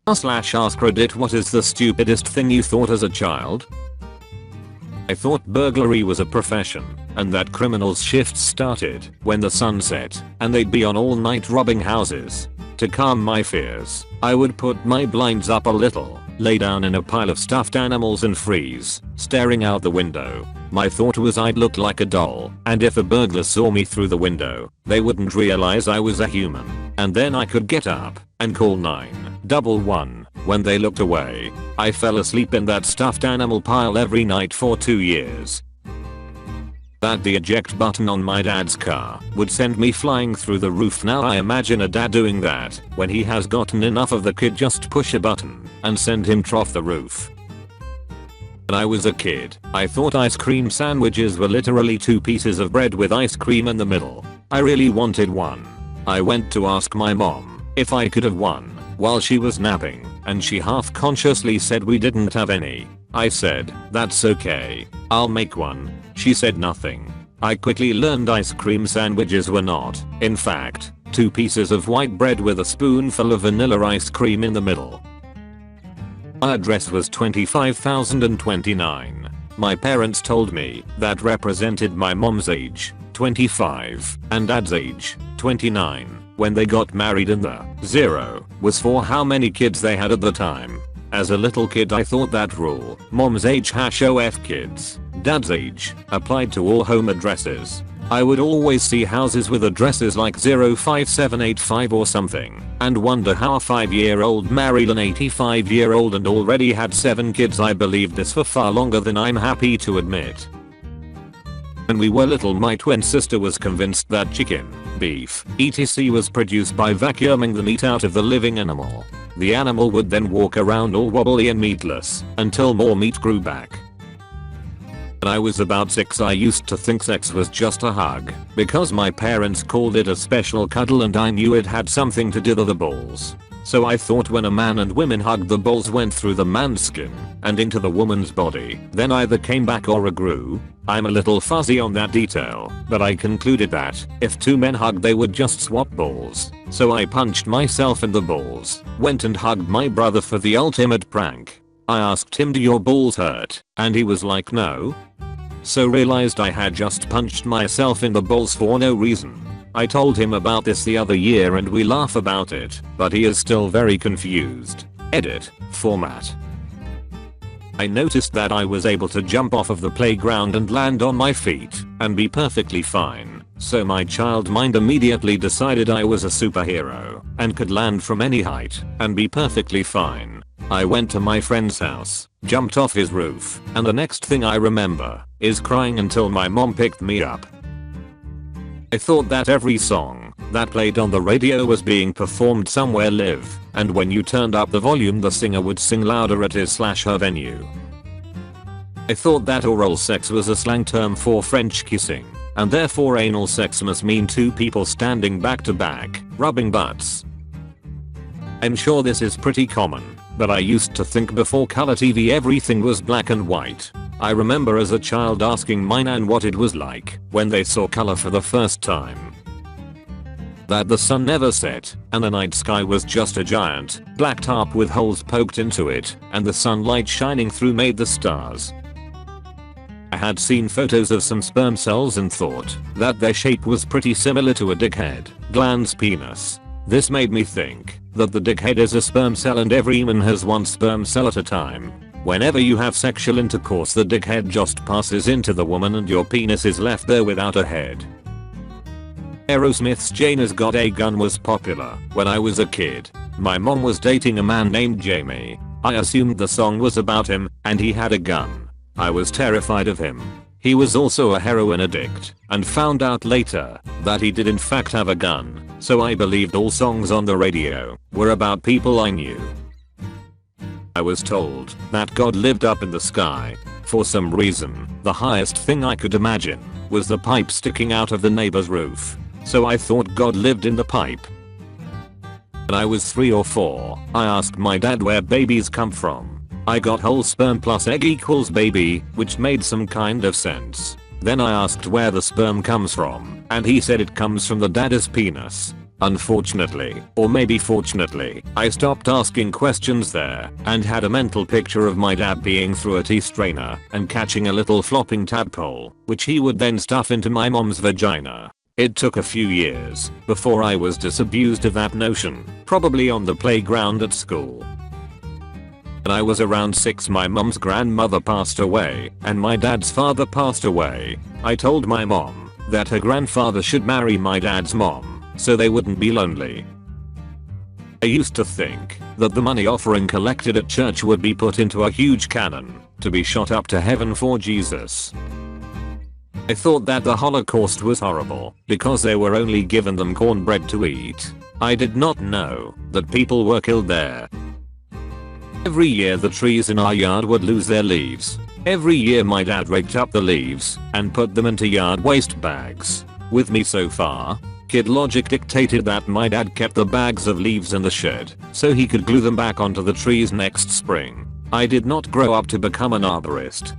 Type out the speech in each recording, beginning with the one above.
r/askreddit, what is the stupidest thing you thought as a child? I thought burglary was a profession, and that criminals' shifts started when the sun set, and they'd be on all night robbing houses. To calm my fears, I would put my blinds up a little, lay down in a pile of stuffed animals and freeze, staring out the window. My thought was I'd look like a doll, and if a burglar saw me through the window, they wouldn't realize I was a human, and then I could get up and call 911 when they looked away. I fell asleep in that stuffed animal pile every night for 2 years. That the eject button on my dad's car would send me flying through the roof. Now I imagine a dad doing that when he has gotten enough of the kid, just push a button and send him off the roof. When I was a kid, I thought ice cream sandwiches were literally 2 pieces of bread with ice cream in the middle. I really wanted one. I went to ask my mom if I could have one while she was napping, and she half-consciously said we didn't have any. I said, "That's okay, I'll make one." She said nothing. I quickly learned ice cream sandwiches were not, in fact, 2 pieces of white bread with a spoonful of vanilla ice cream in the middle. My address was 25,029. My parents told me that represented my mom's age, 25, and dad's age, 29, when they got married, and the 0 was for how many kids they had at the time. As a little kid I thought that rule, mom's age #OF kids, dad's age, applied to all home addresses. I would always see houses with addresses like 05785 or something, and wonder how a 5-year-old married an 85-year-old and already had 7 kids. I believed this for far longer than I'm happy to admit. When we were little, my twin sister was convinced that chicken, beef, etc. was produced by vacuuming the meat out of the living animal. The animal would then walk around all wobbly and meatless until more meat grew back. When I was about 6, I used to think sex was just a hug, because my parents called it a special cuddle, and I knew it had something to do with the balls. So I thought when a man and women hugged, the balls went through the man's skin and into the woman's body, then either came back or regrew. I'm a little fuzzy on that detail, but I concluded that if 2 men hugged they would just swap balls. So I punched myself in the balls, went and hugged my brother for the ultimate prank. I asked him, "Do your balls hurt?" and he was like, "No." So realized I had just punched myself in the balls for no reason. I told him about this the other year and we laugh about it, but he is still very confused. Edit, format. I noticed that I was able to jump off of the playground and land on my feet and be perfectly fine, so my child mind immediately decided I was a superhero and could land from any height and be perfectly fine. I went to my friend's house, jumped off his roof, and the next thing I remember is crying until my mom picked me up. I thought that every song that played on the radio was being performed somewhere live, and when you turned up the volume the singer would sing louder at his/her venue. I thought that oral sex was a slang term for French kissing, and therefore anal sex must mean 2 people standing back to back, rubbing butts. I'm sure this is pretty common, but I used to think before color TV everything was black and white. I remember as a child asking my nan what it was like when they saw color for the first time. That the sun never set, and the night sky was just a giant black tarp with holes poked into it, and the sunlight shining through made the stars. I had seen photos of some sperm cells and thought that their shape was pretty similar to a dickhead gland's penis. This made me think that the dickhead is a sperm cell and every human has 1 sperm cell at a time. Whenever you have sexual intercourse, the dickhead just passes into the woman and your penis is left there without a head. Aerosmith's Jane's Got a Gun was popular when I was a kid. My mom was dating a man named Jamie. I assumed the song was about him and he had a gun. I was terrified of him. He was also a heroin addict and found out later that he did in fact have a gun, so I believed all songs on the radio were about people I knew. I was told that God lived up in the sky. For some reason, the highest thing I could imagine was the pipe sticking out of the neighbor's roof. So I thought God lived in the pipe. When I was 3 or 4, I asked my dad where babies come from. I got whole sperm plus egg equals baby, which made some kind of sense. Then I asked where the sperm comes from, and he said it comes from the dad's penis. Unfortunately, or maybe fortunately, I stopped asking questions there and had a mental picture of my dad being through a tea strainer and catching a little flopping tadpole, which he would then stuff into my mom's vagina. It took a few years before I was disabused of that notion, probably on the playground at school. When I was around 6, my mom's grandmother passed away and my dad's father passed away. I told my mom that her grandfather should marry my dad's mom so they wouldn't be lonely. I used to think that the money offering collected at church would be put into a huge cannon to be shot up to heaven for Jesus. I thought that the Holocaust was horrible because they were only given them cornbread to eat. I did not know that people were killed there. Every year the trees in our yard would lose their leaves. Every year my dad raked up the leaves and put them into yard waste bags. With me so far, kid logic dictated that my dad kept the bags of leaves in the shed so he could glue them back onto the trees next spring. I did not grow up to become an arborist.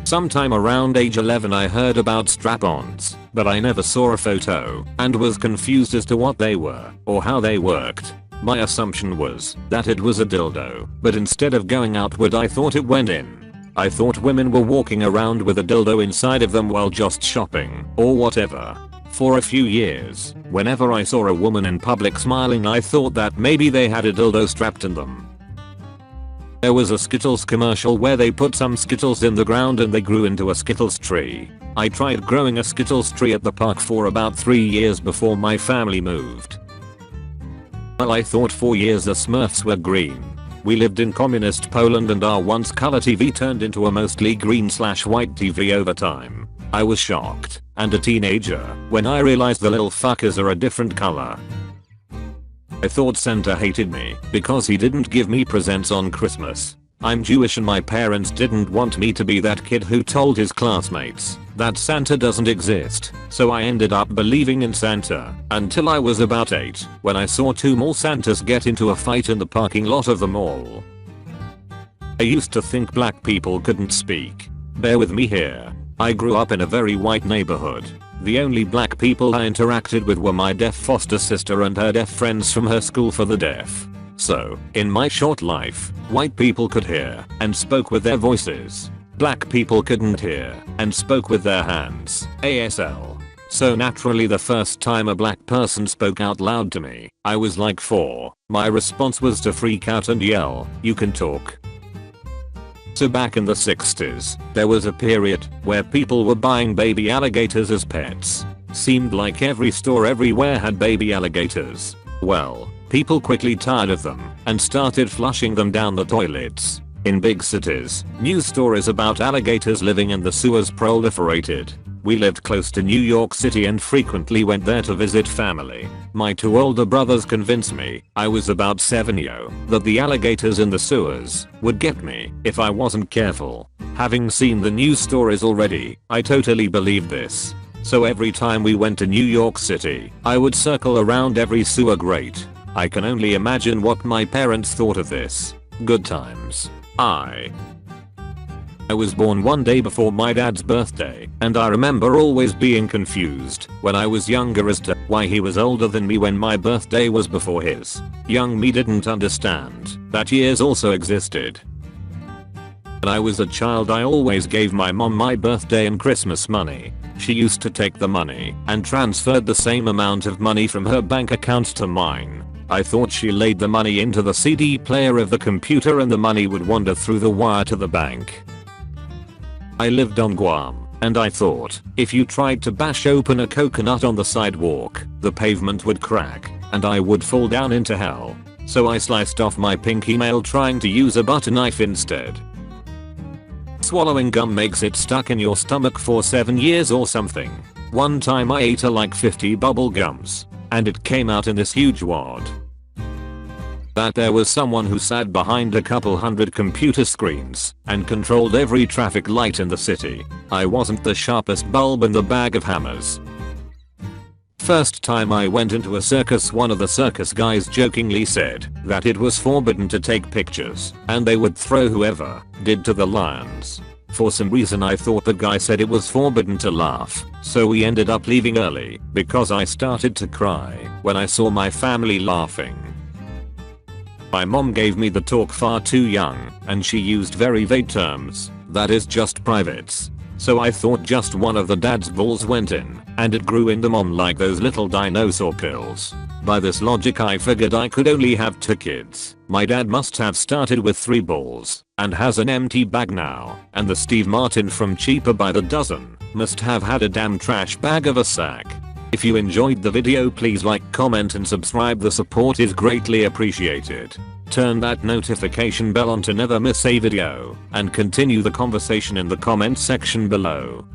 Sometime around age 11 I heard about strap-ons, but I never saw a photo and was confused as to what they were or how they worked. My assumption was that it was a dildo, but instead of going outward I thought it went in. I thought women were walking around with a dildo inside of them while just shopping or whatever. For a few years, whenever I saw a woman in public smiling I thought that maybe they had a dildo strapped in them. There was a Skittles commercial where they put some Skittles in the ground and they grew into a Skittles tree. I tried growing a Skittles tree at the park for about 3 years before my family moved. Well, I thought for years the Smurfs were green. We lived in communist Poland and our once color TV turned into a mostly green/white TV over time. I was shocked and a teenager when I realized the little fuckers are a different color. I thought Santa hated me because he didn't give me presents on Christmas. I'm Jewish and my parents didn't want me to be that kid who told his classmates that Santa doesn't exist, so I ended up believing in Santa until I was about 8 when I saw 2 more Santas get into a fight in the parking lot of the mall. I used to think black people couldn't speak. Bear with me here. I grew up in a very white neighborhood. The only black people I interacted with were my deaf foster sister and her deaf friends from her school for the deaf. So, in my short life, white people could hear and spoke with their voices. Black people couldn't hear and spoke with their hands. ASL. So naturally the first time a black person spoke out loud to me, I was like 4. My response was to freak out and yell, "You can talk." So back in the 60s, there was a period where people were buying baby alligators as pets. Seemed like every store everywhere had baby alligators. Well, people quickly tired of them and started flushing them down the toilets. In big cities, news stories about alligators living in the sewers proliferated. We lived close to New York City and frequently went there to visit family. My 2 older brothers convinced me, I was about 7 that the alligators in the sewers would get me if I wasn't careful. Having seen the news stories already, I totally believed this. So every time we went to New York City, I would circle around every sewer grate. I can only imagine what my parents thought of this. Good times. I was born one day before my dad's birthday, and I remember always being confused when I was younger as to why he was older than me when my birthday was before his. Young me didn't understand that years also existed. When I was a child I always gave my mom my birthday and Christmas money. She used to take the money and transferred the same amount of money from her bank account to mine. I thought she laid the money into the CD player of the computer and the money would wander through the wire to the bank. I lived on Guam, and I thought, if you tried to bash open a coconut on the sidewalk, the pavement would crack, and I would fall down into hell. So I sliced off my pinky nail trying to use a butter knife instead. Swallowing gum makes it stuck in your stomach for 7 years or something. One time I ate like 50 bubble gums, and it came out in this huge wad. That there was someone who sat behind a couple hundred computer screens and controlled every traffic light in the city. I wasn't the sharpest bulb in the bag of hammers. First time I went into a circus, one of the circus guys jokingly said that it was forbidden to take pictures and they would throw whoever did to the lions. For some reason I thought the guy said it was forbidden to laugh, so we ended up leaving early because I started to cry when I saw my family laughing. My mom gave me the talk far too young, and she used very vague terms, that is just privates. So I thought just one of the dad's balls went in, and it grew in the mom like those little dinosaur pills. By this logic I figured I could only have 2 kids. My dad must have started with 3 balls, and has an empty bag now, and the Steve Martin from Cheaper by the Dozen must have had a damn trash bag of a sack. If you enjoyed the video, please like, comment and subscribe. The support is greatly appreciated. Turn that notification bell on to never miss a video, and continue the conversation in the comment section below.